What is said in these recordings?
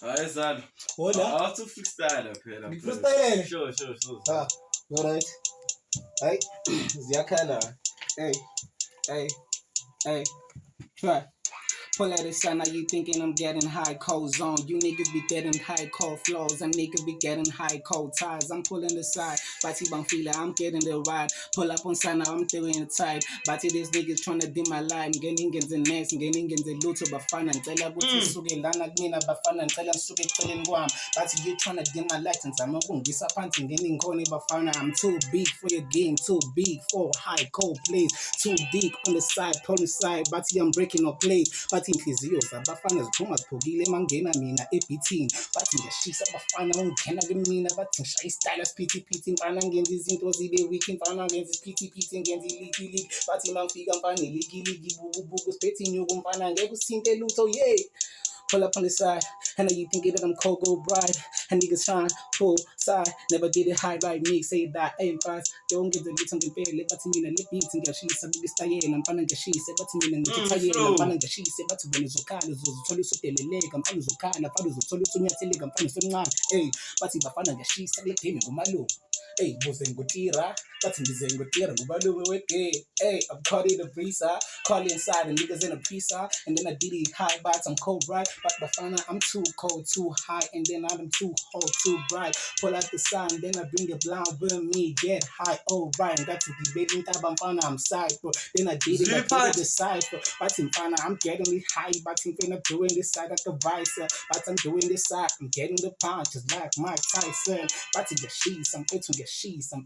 Hayi sana. Hola. Awuthi freestyle phela. Ngifreestyle. Sure. Ah, alright. Hey, ziyakhala. Hey. Try. Pull out the sun, now you thinking I'm getting high cold zone. You niggas be getting high cold flows, and niggas be getting high cold ties. I'm pulling the side, Bati bang feeler, I'm getting the ride. Pull up on sana, I'm throwing the tide. Bati this niggas tryna dim my life. Getting in the next, getting in the loot of bafana. Tell buti suge lana gmina bafana. Tell them suge telling guam. Bati you tryna dim my light, and I'm going disappointing. Getting koni bafana. I'm too big for your game, too big for high cold plays. Too deep on the side, Bati I'm breaking up plays. Bathi inhliziyo zabafana ziphuma ziphukile mangena mina ebithini bathi ngiyashisa abafana ungena kumina bathi ngishaya istyle siphithiphithi mfana ngenza izinto zibe weak mfana ngenza isiphithiphithi ngenza iliki bathi mangifika mfana iliki buku siphethe inyuku mfana ngeke usithinte lutho pull up on the side, I know you thinking that I'm cold, go bright. And niggas trying pull side, never did it high like me. Say that, aim fast, don't give the beat on the bed. Let me know, let beats and get she said, this style, I'm finding the she said, but to me, I'm finding the she said, but to when it's okay, it's totally so leg, I'm finding so kind, I'm finding so totally so near telling, I'm finding so nice. Hey, but if I find the she said, let me go my low. Hey, Buzengotira, that's in the Zengotira, hey, I'm caught in the breezer, call inside and niggas in a prisa, and then I did it high bites, I'm cold right, but Bafana, I'm too cold, too high, and then I'm too hot, too bright. Pull out the sun, then I bring the blind burn me, get high, oh right, and that's the debating tab, I'm side, but then I did it, I did the side, but in Fana, I'm getting it high, but in Fana doing this side at the vice, but I'm doing this side, I'm getting the punches like Mike Tyson, but in the sheets, I'm into the sheets, I'm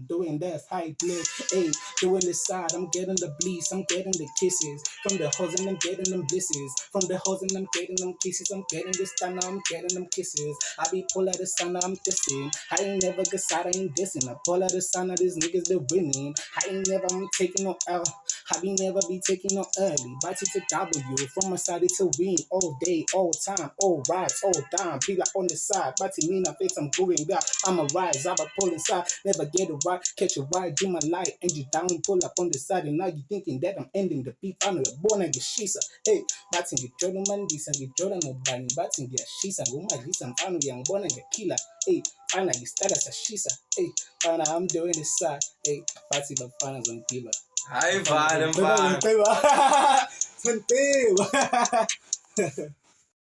doing that high blood, hey, doing this side, I'm getting the bleeds, I'm getting the kisses, from the hoes and I'm getting them blisses, from the hoes and I'm getting them kisses, I'm getting this time, I'm getting them kisses, I be pull out the sun, I'm dissing, I ain't never good side, I ain't dissing, I pull out the sun, these niggas they're winning, I ain't never, I'm taking no L, I be never be taking no early, bite it to W, from my side to win, all day, all time, all rise, all down, be like on the side, but to me, I face I'm going back, I'm a rise, I'm a pull inside, never get it right, catch a ride, do my light, and you down, pull up on the side, and now you thinking that I'm ending the beat, I'm born and get shisa, hey, but in the Jordan man, this and the Jordan no bunny, but in the shisa, go my list, I'm found young born and get killer, hey, and I start as a shisa, hey, and I'm doing this side, hey, but if the fans on giver. Hi, Van. Senteu!